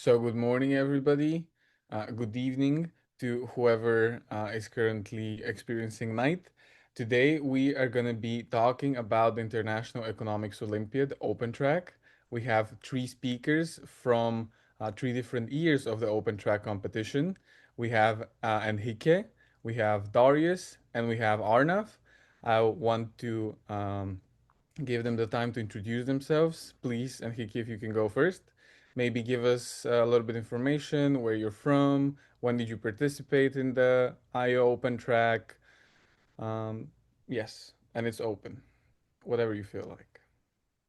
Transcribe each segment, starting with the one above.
So, good morning, everybody. Good evening to whoever is currently experiencing night. Today, we are going to be talking about the International Economics Olympiad OpenTrack. We have three speakers from three different years of the OpenTrack competition. We have Enrique, we have Darius, and we have Arnav. I want to give them the time to introduce themselves. Please, Enrique, if you can go first. Maybe give us a little bit of information, where you're from, when did you participate in the IEO OpenTrack. Um, yes, and it's open, whatever you feel like.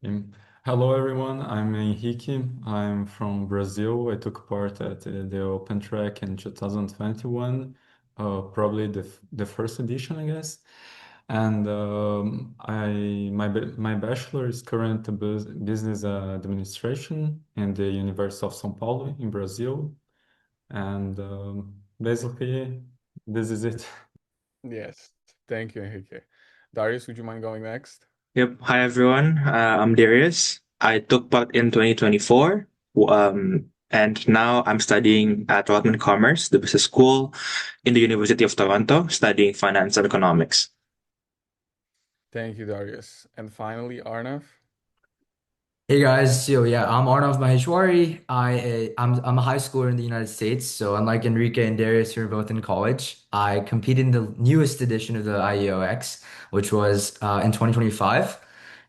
Um, Hello everyone, I'm Henrique. I'm from Brazil. I took part at the Open Track in 2021, probably the first edition, I guess. And my bachelor is current business administration in the University of São Paulo in Brazil. And basically, this is it. Yes, thank you, Enrique. Darius, would you mind going next? Yep. Hi, everyone. I'm Darius. I took part in 2024, and now I'm studying at Rotman Commerce, the business school in the University of Toronto, studying finance and economics. Thank you, Darius. And finally, Arnav. Hey guys, so yeah, I'm Arnav Maheshwari. I'm a high schooler in the United States. So unlike Enrique and Darius, who are both in college, I competed in the newest edition of the IEOX, which was in 2025,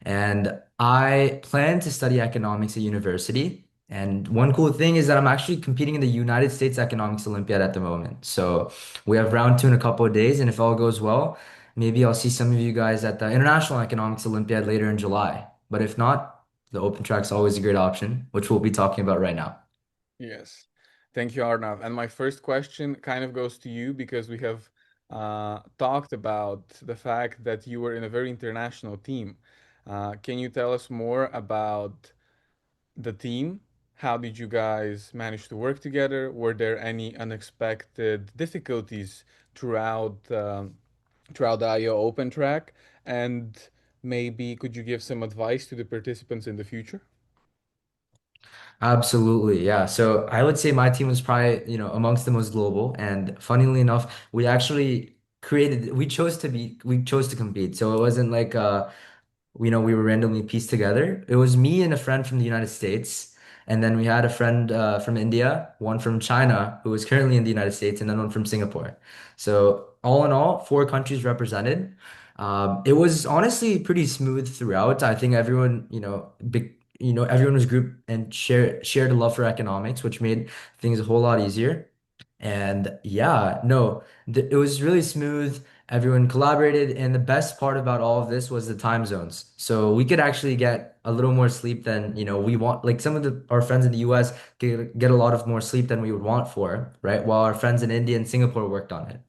and I plan to study economics at university. And one cool thing is that I'm actually competing in the United States Economics Olympiad at the moment. So we have round two in a couple of days, and if all goes well, maybe I'll see some of you guys at the International Economics Olympiad later in July. But if not, the open track's always a great option, which we'll be talking about right now. Yes. Thank you, Arnav. And my first question kind of goes to you because we have talked about the fact that you were in a very international team. Can you tell us more about the team? How did you guys manage to work together? Were there any unexpected difficulties throughout throughout the IO Open Track? And maybe could you give some advice to the participants in the future? Absolutely, yeah. So I would say my team was probably, amongst the most global. And funnily enough, we chose to compete. So it wasn't like we were randomly pieced together. It was me and a friend from the United States, and then we had a friend from India, one from China who is currently in the United States, and then one from Singapore. So all in all, four countries represented. It was honestly pretty smooth throughout. I think everyone, everyone was grouped and shared a love for economics, which made things a whole lot easier. And yeah, no, it was really smooth. Everyone collaborated, and the best part about all of this was the time zones. So we could actually get a little more sleep than, we want. Like some of our friends in the US get a lot of more sleep than we would want for, right? While our friends in India and Singapore worked on it.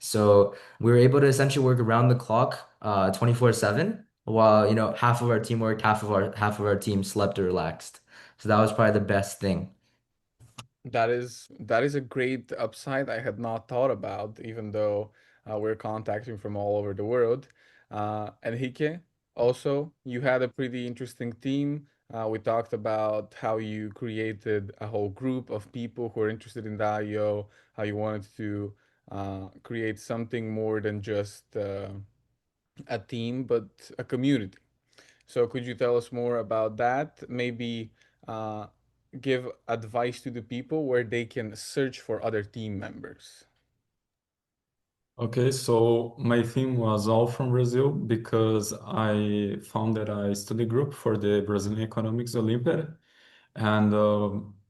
So we were able to essentially work around the clock, 24/7, while, half of our team worked, half of our team slept or relaxed. So that was probably the best thing. That is a great upside I had not thought about, even though we're contacting from all over the world. Enrique, also, you had a pretty interesting team. We talked about how you created a whole group of people who are interested in the IO, how you wanted to create something more than just a team, but a community. So could you tell us more about that? Maybe uh, give advice to the people where they can search for other team members. Okay, so my theme was all from Brazil because I founded a study group for the Brazilian Economics Olympiad, and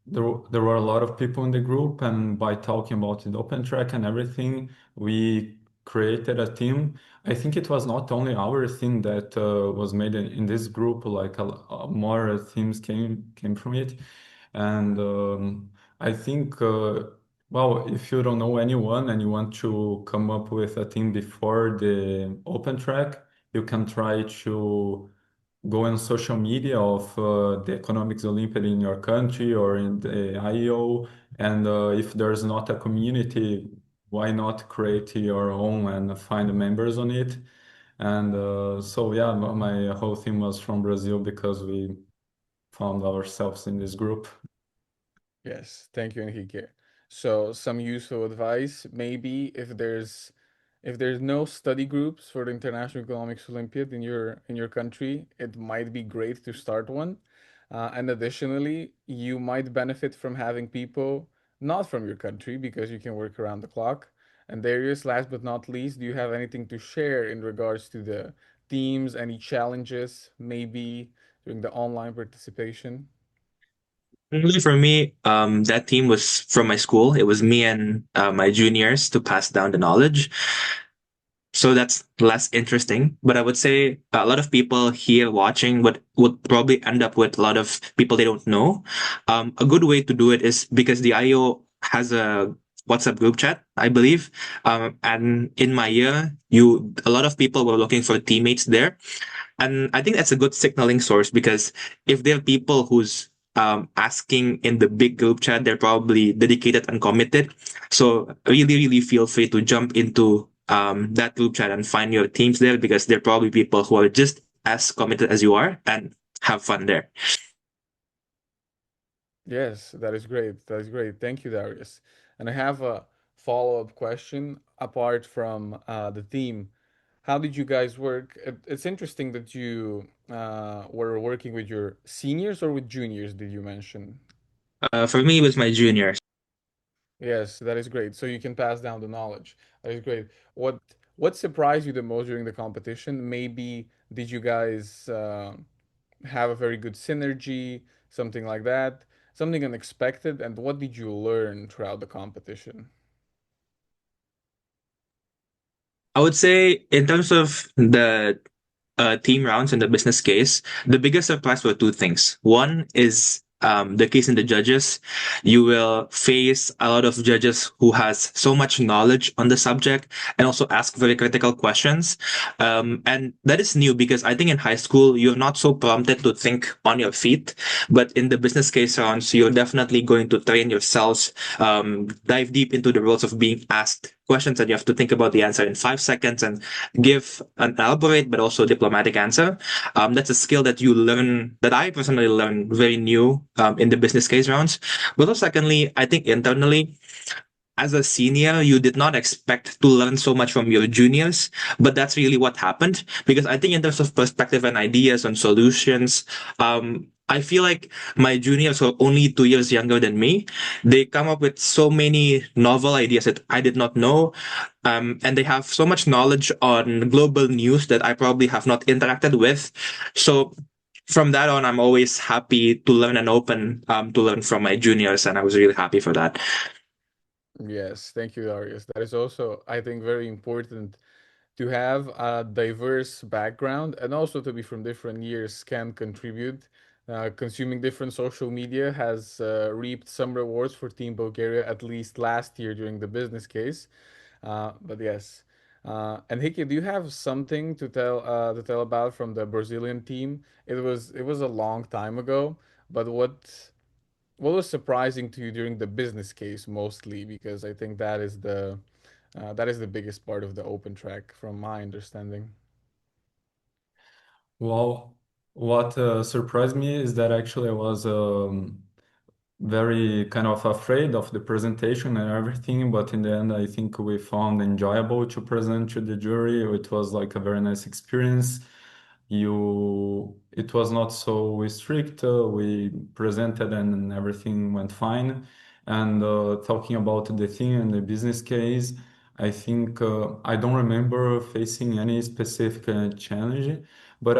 there were a lot of people in the group, and by talking about the open track and everything, we created a team. I think it was not only our team that was made in this group, like more themes came from it, and I think. Well, if you don't know anyone and you want to come up with a team before the open track, you can try to go on social media of the Economics Olympiad in your country or in the IEO. And if there's not a community, why not create your own and find members on it? And so, yeah, my whole team was from Brazil because we found ourselves in this group. Yes, thank you, Enrique. So some useful advice, maybe if there's no study groups for the International Economics Olympiad in your country, it might be great to start one. And additionally, you might benefit from having people not from your country because you can work around the clock. And Darius, last but not least, do you have anything to share in regards to the teams, any challenges, maybe during the online participation? Really, for me, that team was from my school. It was me and my juniors to pass down the knowledge. So that's less interesting. But I would say a lot of people here watching would probably end up with a lot of people they don't know. A good way to do it is because the IEO has a WhatsApp group chat, I believe. And in my year, a lot of people were looking for teammates there. And I think that's a good signaling source because if there are people who's asking in the big group chat, they're probably dedicated and committed. So really, really feel free to jump into that group chat and find your teams there because they're probably people who are just as committed as you are and have fun there. Yes, that is great. That is great. Thank you, Darius. And I have a follow-up question apart from the theme. How did you guys work? It's interesting that you were working with your seniors or with juniors, did you mention? For me, it was my juniors. Yes, that is great. So you can pass down the knowledge. That is great. What surprised you the most during the competition? Maybe did you guys have a very good synergy, something like that, something unexpected, and what did you learn throughout the competition? I would say in terms of the team rounds and the business case, the biggest surprise were two things. One is the case in the judges. You will face a lot of judges who has so much knowledge on the subject and also ask very critical questions. And that is new because I think in high school, you're not so prompted to think on your feet. But in the business case rounds, you're definitely going to train yourselves, dive deep into the roles of being asked questions and you have to think about the answer in 5 seconds and give an elaborate but also diplomatic answer. That's a skill that you learn, that I personally learned very new in the business case rounds. But also, secondly, I think internally, as a senior, you did not expect to learn so much from your juniors, but that's really what happened. Because I think in terms of perspective and ideas and solutions, I feel like my juniors are only 2 years younger than me. They come up with so many novel ideas that I did not know. And they have so much knowledge on global news that I probably have not interacted with. So from that on, I'm always happy to learn and open to learn from my juniors. And I was really happy for that. Yes, thank you, Darius. That is also, I think, very important to have a diverse background and also to be from different years can contribute. Consuming different social media has reaped some rewards for Team Bulgaria, at least last year during the business case. But yes. And Hickey, do you have something to tell about from the Brazilian team? It was a long time ago, but what was surprising to you during the business case mostly? Because I think that is the biggest part of the open track, from my understanding. Well, what surprised me is that actually I was very kind of afraid of the presentation and everything, but in the end, I think we found enjoyable to present to the jury. It was like a very nice experience. It was not so strict. We presented and everything went fine. And talking about the thing and the business case, I think I don't remember facing any specific challenge, but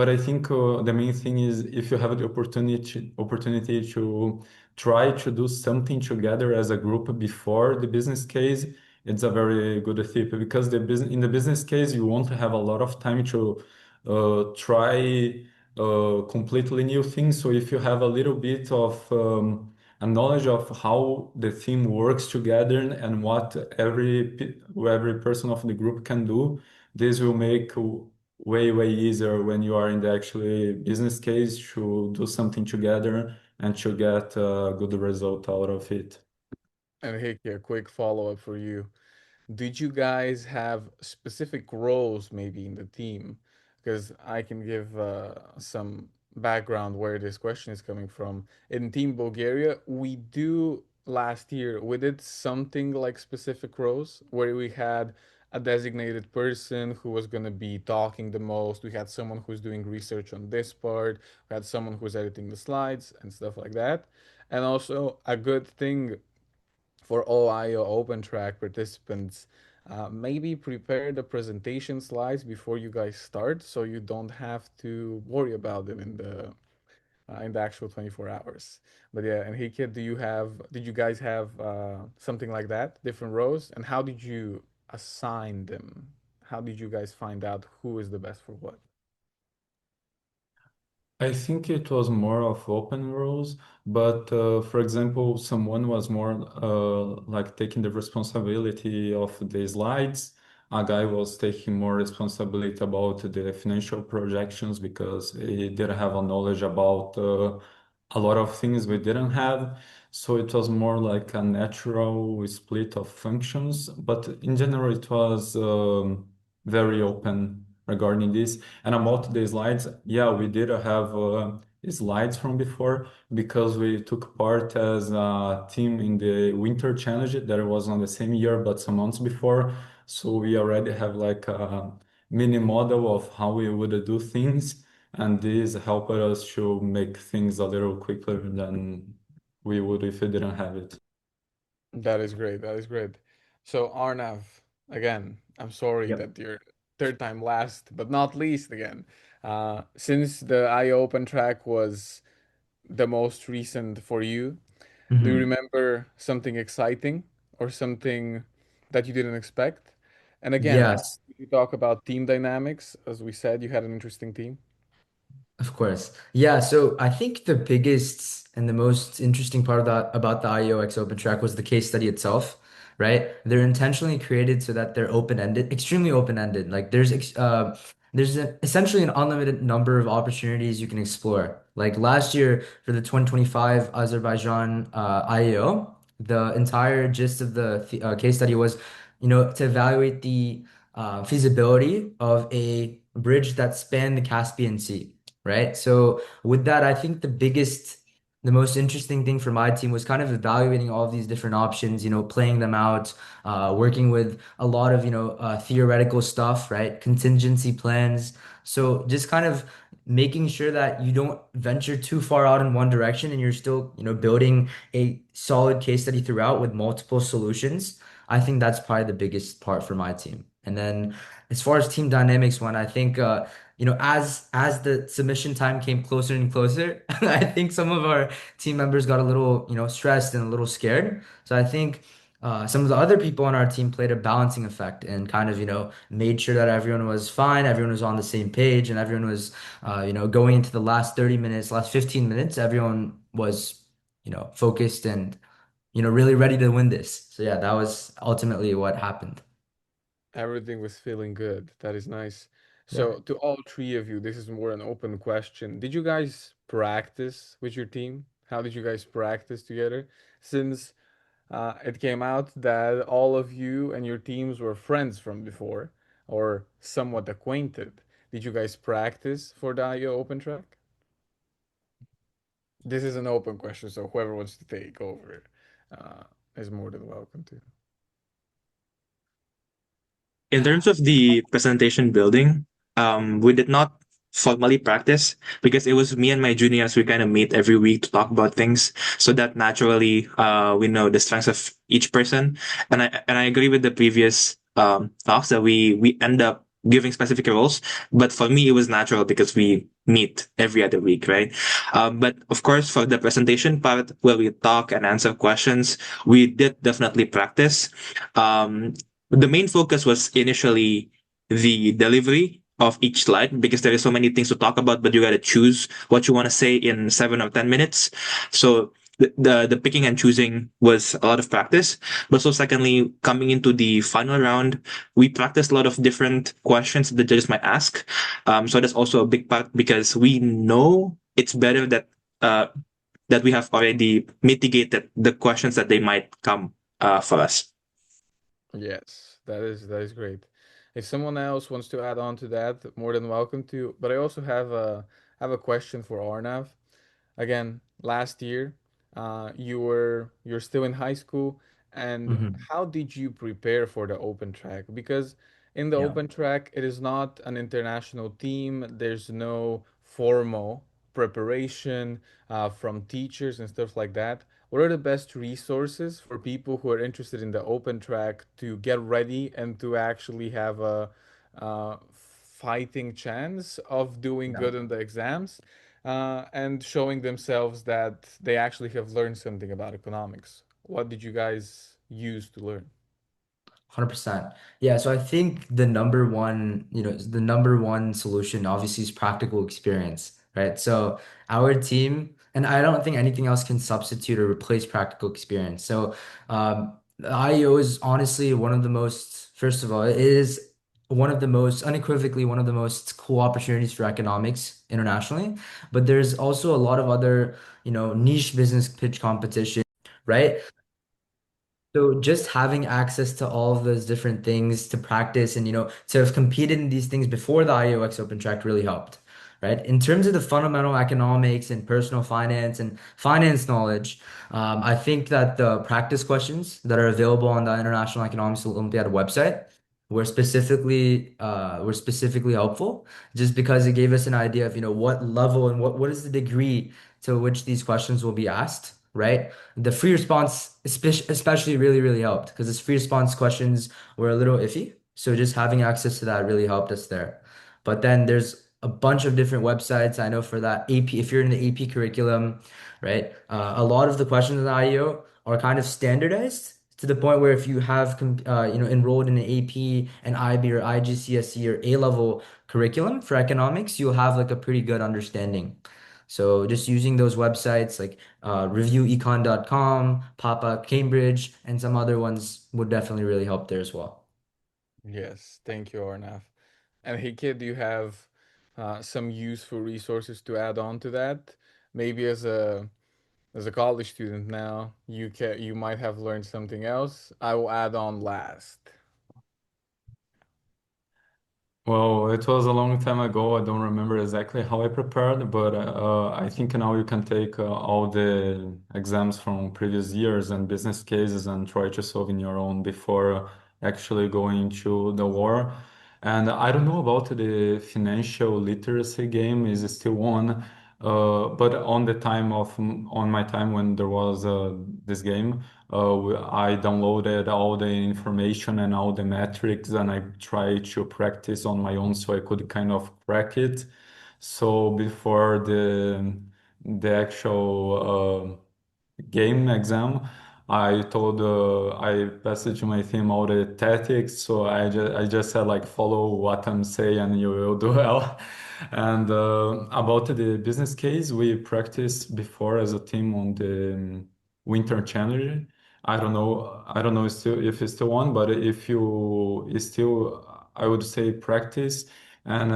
I think the main thing is if you have the opportunity to try to do something together as a group before the business case, it's a very good tip because in the business case you won't have a lot of time to try completely new things. So if you have a little bit of a knowledge of how the team works together and what every person of the group can do, this will make way easier when you are in the actually business case to do something together and to get a good result out of it. And Hickey, a quick follow-up for you. Did you guys have specific roles maybe in the team? Because I can give some background where this question is coming from. In Team Bulgaria, we do last year we did something like specific roles where we had a designated person who was going to be talking the most. We had someone who's doing research on this part. We had someone who's editing the slides and stuff like that. And also a good thing for all IEO OpenTrack participants, maybe prepare the presentation slides before you guys start, so you don't have to worry about them in the actual 24 hours. But yeah, Enrique, did you guys have something like that, different rows, and how did you assign them? How did you guys find out who is the best for what? I think it was more of open roles, but for example, someone was more like taking the responsibility of the slides. A guy was taking more responsibility about the financial projections because he didn't have a knowledge about a lot of things we didn't have. So it was more like a natural split of functions, but in general, it was very open regarding this. And about the slides, yeah, we did have slides from before because we took part as a team in the Winter Challenge that was on the same year, but some months before. So we already have like a mini model of how we would do things. And this helped us to make things a little quicker than we would if we didn't have it. That is great. That is great. So Arnav, again, I'm sorry Yep. that you're third time last, but not least again. Since the IO Open track was the most recent for you, do you Hmm. remember something exciting or something that you didn't expect? And again, Yes. you talk about team dynamics. As we said, you had an interesting team. Of course. Yeah, so I think the biggest and the most interesting part of that about the IEOX Open Track was the case study itself, right? They're intentionally created so that they're open-ended, extremely open-ended. Like essentially an unlimited number of opportunities you can explore. Like last year for the 2025 Azerbaijan IEO, the entire gist of the case study was, to evaluate the feasibility of a bridge that spanned the Caspian Sea, right? So with that, I think the most interesting thing for my team was kind of evaluating all of these different options, playing them out, working with a lot of, theoretical stuff, right? Contingency plans. So just kind of making sure that you don't venture too far out in one direction and you're still, building a solid case study throughout with multiple solutions. I think that's probably the biggest part for my team. And then as far as team dynamics went, I think as the submission time came closer and closer, I think some of our team members got a little, stressed and a little scared. So I think some of the other people on our team played a balancing effect and kind of, made sure that everyone was fine, everyone was on the same page, and everyone was, going into the last 30 minutes, last 15 minutes, everyone was, focused and, really ready to win this. So yeah, that was ultimately what happened. Everything was feeling good. That is nice. Yeah. So, to all three of you, this is more an open question. Did you guys practice with your team? How did you guys practice together? Since it came out that all of you and your teams were friends from before or somewhat acquainted. Did you guys practice for the IO Open Track? This is an open question, so whoever wants to take over uh, is more than welcome to. In terms of the presentation building, we did not formally practice because it was me and my juniors. We kind of meet every week to talk about things, so that naturally we know the strengths of each person. And I agree with the previous talks that we end up giving specific roles. But for me, it was natural because we meet every other week, right? But of course, for the presentation part where we talk and answer questions, we did definitely practice. Um, the main focus was initially the delivery of each slide because there is so many things to talk about, but you got to choose what you want to say in 7 or 10 minutes. So the picking and choosing was a lot of practice. But so secondly, coming into the final round, we practiced a lot of different questions the judges might ask. So that's also a big part because we know it's better that we have already mitigated the questions that they might come for us. Yes, that is great. If someone else wants to add on to that, more than welcome to. But I also have have a question for Arnav. Again, last year, you're still in high school, and Hmm. how did you prepare for the open track? Because in the Yeah. open track, it is not an international team. There's no formal preparation from teachers and stuff like that. What are the best resources for people who are interested in the open track to get ready and to actually have a fighting chance of doing Yeah. good in the exams? And showing themselves that they actually have learned something about economics. What did you guys use to learn? 100%. Yeah, so I think the number one solution obviously is practical experience, right? So our team, and I don't think anything else can substitute or replace practical experience. So the IEO is honestly one of the most, first of all, it is one of the most, unequivocally, one of the most cool opportunities for economics internationally. But there's also a lot of other, niche business pitch competition, right? So just having access to all of those different things to practice and to have competed in these things before the IEOX Open Track really helped, right? In terms of the fundamental economics and personal finance and finance knowledge, I think that the practice questions that are available on the International Economics Olympiad website were specifically helpful, just because it gave us an idea of what level and what is the degree to which these questions will be asked, right? The free response especially really, really helped because this free response questions were a little iffy. So just having access to that really helped us there. But then there's a bunch of different websites. I know for that AP, if you're in the AP curriculum, right? A lot of the questions in the IEO are kind of standardized to the point where if you have enrolled in an AP, an IB or IGCSE or A level curriculum for economics, you'll have like a pretty good understanding. So just using those websites like reviewecon.com, Papa Cambridge, and some other ones would definitely really help there as well. Yes, thank you, Arnav. And hey, kid, do you have some useful resources to add on to that? Maybe as a college student now, you might have learned something else. I will add on last. Well, it was a long time ago. I don't remember exactly how I prepared, but I think now you can take all the exams from previous years and business cases and try to solve in your own before actually going to the war. And I don't know about the financial literacy game is still on, but on my time when there was this game. I downloaded all the information and all the metrics, and I tried to practice on my own so I could kind of crack it. So before the actual game exam, I passed to my team all the tactics. So I just said like follow what I'm saying and you will do well. And about the business case, we practiced before as a team on the winter challenge. I don't know still if it's still on, but if you it's still, I would say practice and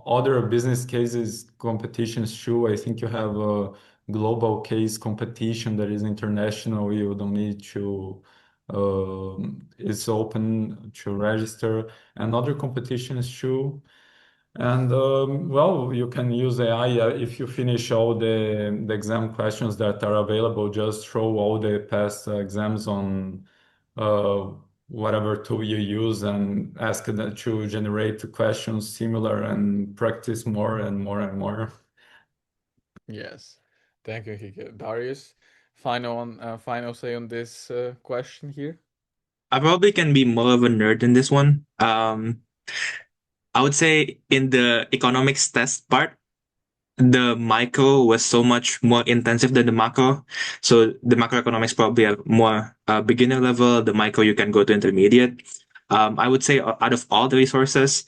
other business cases competitions too. I think you have a global case competition that is international. You don't need to. It's open to register and other competitions too. And well, you can use AI if you finish all the exam questions that are available. Just throw all the past exams on uh, whatever tool you use and ask it to generate questions similar and practice more and more and more. Yes, thank you, Hike. Darius, final say on this question here. I probably can be more of a nerd in this one. I would say in the economics test part, the micro was so much more intensive than the macro. So the macroeconomics probably are more beginner level. The micro you can go to intermediate. I would say out of all the resources,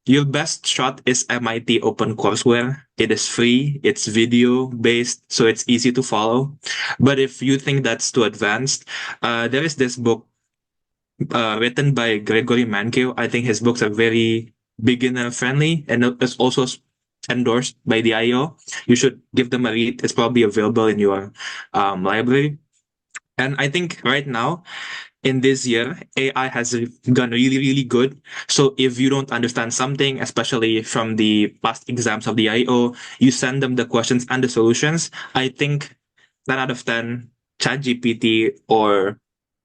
your best shot is MIT OpenCourseWare. It is free. It's video based, so it's easy to follow. But if you think that's too advanced, there is this book written by Gregory Mankiw. I think his books are very beginner friendly and it's also endorsed by the IEO. You should give them a read. It's probably available in your library. And I think right now in this year, AI has gone really, really good. So if you don't understand something, especially from the past exams of the IEO, you send them the questions and the solutions. I think 10 out of 10, ChatGPT or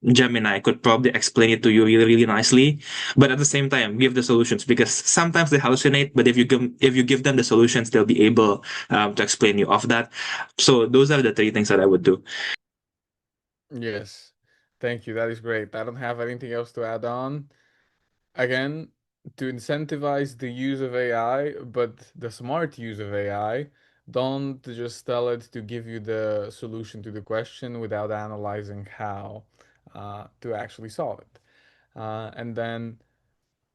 Gemini could probably explain it to you really, really nicely. But at the same time, give the solutions because sometimes they hallucinate. But if you give them the solutions, they'll be able to explain you of that. So those are the three things that I would do. Yes. Thank you. That is great. I don't have anything else to add on. Again, to incentivize the use of AI, but the smart use of AI, don't just tell it to give you the solution to the question without analyzing how to actually solve it. And then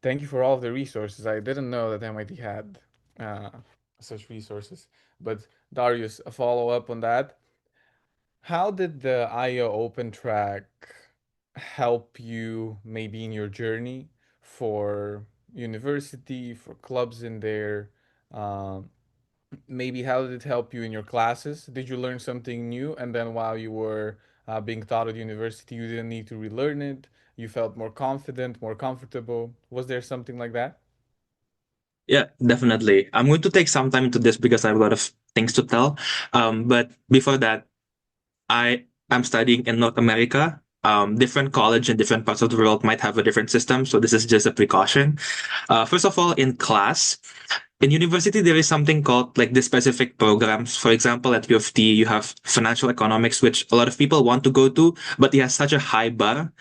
thank you for all of the resources. I didn't know that MIT had uh, such resources. But Darius, a follow up on that. How did the IEO OpenTrack help you maybe in your journey for university, for clubs in there? Um, Maybe how did it help you in your classes? Did you learn something new? And then while you were being taught at university, you didn't need to relearn it. You felt more confident, more comfortable. Was there something like that? Yeah, definitely. I'm going to take some time into this because I have a lot of things to tell. But before that, I am studying in North America. Different college in different parts of the world might have a different system, so this is just a precaution. First of all, in class, in university, there is something called like the specific programs. For example, at U of T, you have financial economics, which a lot of people want to go to, but it has such a high bar.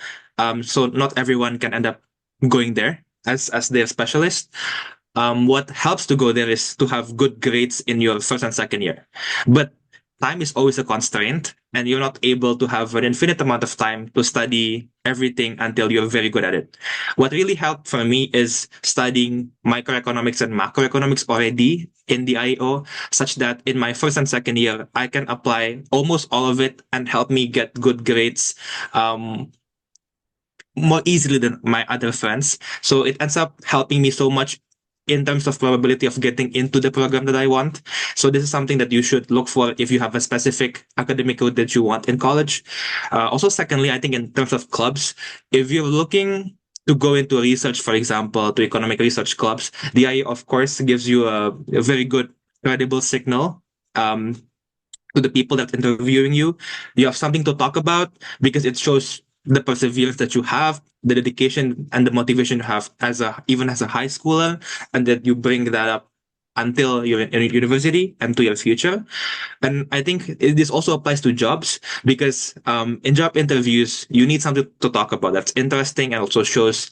So not everyone can end up going there as their specialist. What helps to go there is to have good grades in your first and second year. But time is always a constraint, and you're not able to have an infinite amount of time to study everything until you're very good at it. What really helped for me is studying microeconomics and macroeconomics already in the IO, such that in my first and second year, I can apply almost all of it and help me get good grades. More easily than my other friends. So it ends up helping me so much in terms of probability of getting into the program that I want. So this is something that you should look for if you have a specific academic route that you want in college. Also, secondly, I think in terms of clubs, if you're looking to go into research, for example, to economic research clubs, the IE, of course, gives you a very good credible signal. To the people that interviewing you. You have something to talk about because it shows the perseverance that you have, the dedication and the motivation you have as a even as a high schooler, and that you bring that up until you're in university and to your future. And I think this also applies to jobs because in job interviews, you need something to talk about that's interesting and also shows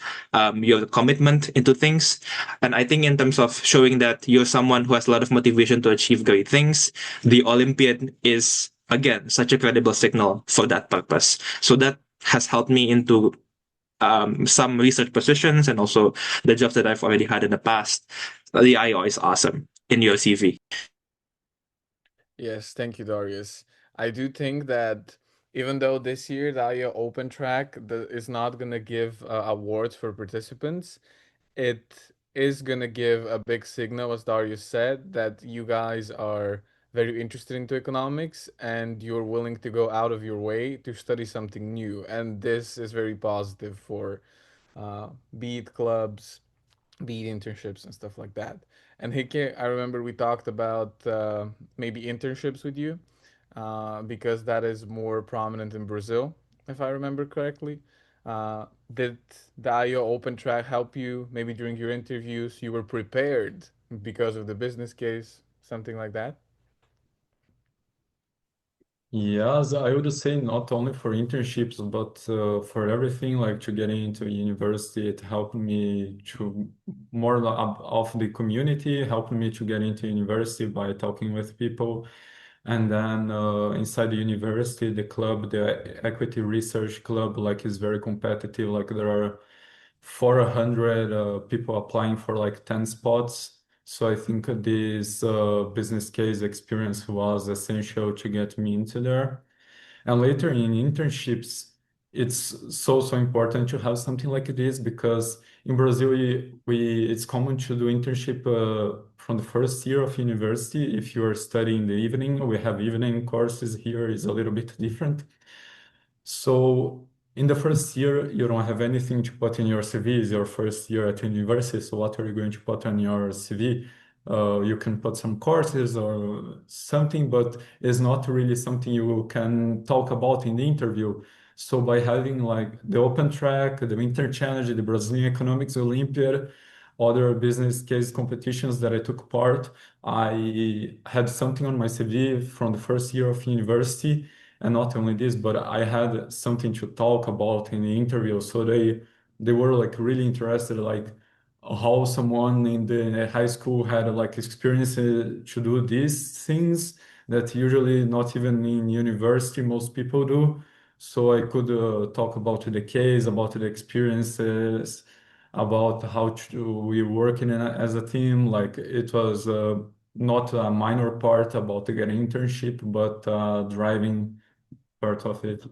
your commitment into things. And I think in terms of showing that you're someone who has a lot of motivation to achieve great things, the Olympiad is, again, such a credible signal for that purpose. So that has helped me into some research positions and also the jobs that I've already had in the past. The IO is awesome in your CV. Yes, thank you, Darius. I do think that even though this year the IEO Open Track is not going to give awards for participants, it is going to give a big signal, as Darius said, that you guys are very interested into economics and you're willing to go out of your way to study something new. And this is very positive for be it clubs, be it internships and stuff like that. And Hike, I remember we talked about maybe internships with you because that is more prominent in Brazil, if I remember correctly. Did the IO Open Track help you maybe during your interviews? You were prepared because of the business case, something like that? Yes, I would say not only for internships, but for everything, like to getting into university, it helped me to of the community, helped me to get into university by talking with people. And then inside the university, the club, the equity research club, like is very competitive. Like there are 400 people applying for like 10 spots. So I think this business case experience was essential to get me into there. And later in internships, it's so important to have something like this because in Brazil we it's common to do internship from the first year of university. If you are studying in the evening, we have evening courses here is a little bit different. So in the first year, you don't have anything to put in your CV. It's your first year at university, so what are you going to put on your CV? You can put some courses or something, but it's not really something you can talk about in the interview. So by having like the Open Track, the Winter Challenge, the Brazilian Economics Olympiad, other business case competitions that I took part, I had something on my CV from the first year of university. And not only this, but I had something to talk about in the interview. So they were like really interested, like how someone in the high school had like experience to do these things that usually not even in university most people do. So I could talk about the case, about the experiences, about how to, we work as a team. Like it was not a minor part about to get an internship, but driving part of it.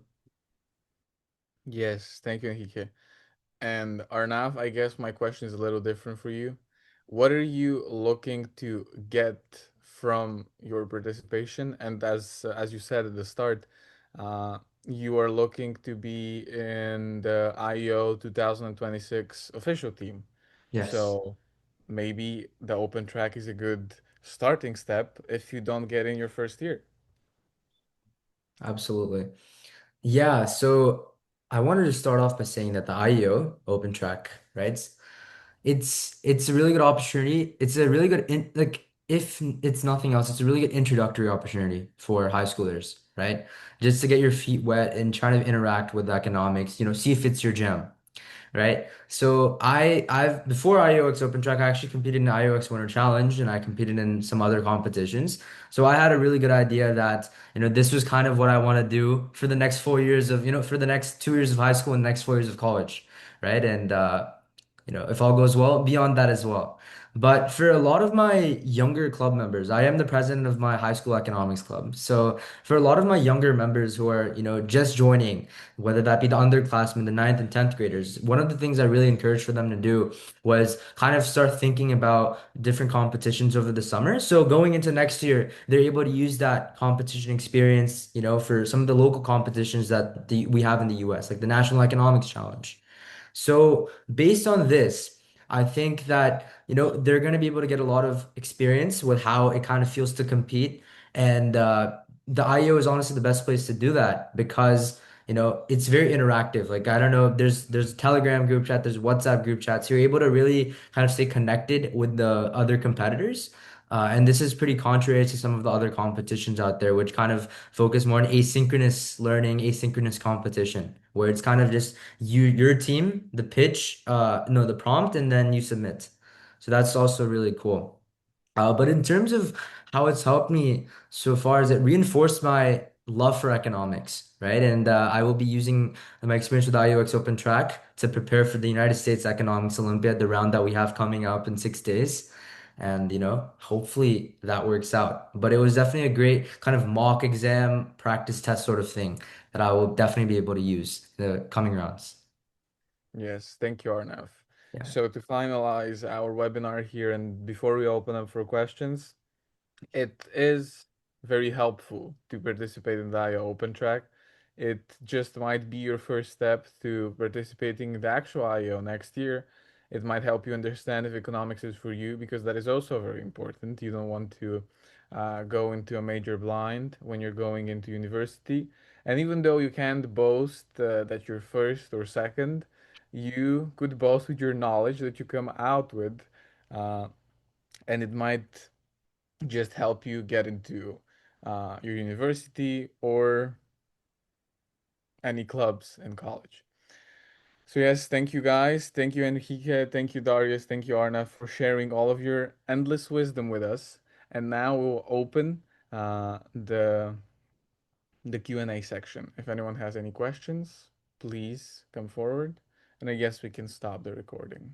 Yes, thank you, Enrique. And Arnav, I guess my question is a little different for you. What are you looking to get from your participation? And as you said at the start, you are looking to be in the IEO 2026 official team. Yes, So maybe the open track is a good starting step if you don't get in your first year. absolutely. Yeah, so I wanted to start off by saying that the IEO Open Track, right? It's a really good opportunity. It's a really good like if it's nothing else, it's a really good introductory opportunity for high schoolers, right? Just to get your feet wet and trying to interact with economics, see if it's your jam, right? So I've before IOX Open Track, I actually competed in the IOX Winter Challenge and I competed in some other competitions. So I had a really good idea that, this was kind of what I want to do for the next 4 years of, for the next 2 years of high school and the next 4 years of college, right? And if all goes well, beyond that as well. But for a lot of my younger club members, I am the president of my high school economics club. So for a lot of my younger members who are, just joining, whether that be the underclassmen, the ninth and 10th graders, one of the things I really encouraged for them to do was kind of start thinking about different competitions over the summer. So going into next year, they're able to use that competition experience, for some of the local competitions that we have in the US, like the National Economics Challenge. So based on this, I think that, they're going to be able to get a lot of experience with how it kind of feels to compete. And the IEO is honestly the best place to do that because, it's very interactive. Like, I don't know, there's Telegram group chat, there's WhatsApp group chats. You're able to really kind of stay connected with the other competitors. And this is pretty contrary to some of the other competitions out there, which kind of focus more on asynchronous learning, asynchronous competition, where it's kind of just your team, the pitch, no, the prompt, and then you submit. So that's also really cool. But in terms of how it's helped me so far, is it reinforced my love for economics, right? And I will be using my experience with IUX Open Track to prepare for the United States Economics Olympiad, the round that we have coming up in 6 days. And, hopefully that works out. But it was definitely a great kind of mock exam, practice test sort of thing that I will definitely be able to use in the coming rounds. Yes, thank you, Arnav. Yeah. So to finalize our webinar here and before we open up for questions, it is very helpful to participate in the IO Open Track. It just might be your first step to participating in the actual IO next year. It might help you understand if economics is for you because that is also very important. You don't want to go into a major blind when you're going into university. And even though you can't boast that you're first or second, you could boast with your knowledge that you come out with, uh, and it might just help you get into your university or any clubs in college. So yes, thank you guys. Thank you Enrique. Thank you Darius. Thank you Arna for sharing all of your endless wisdom with us. And now we'll open the Q&A section. If anyone has any questions, please come forward. And I guess we can stop the recording.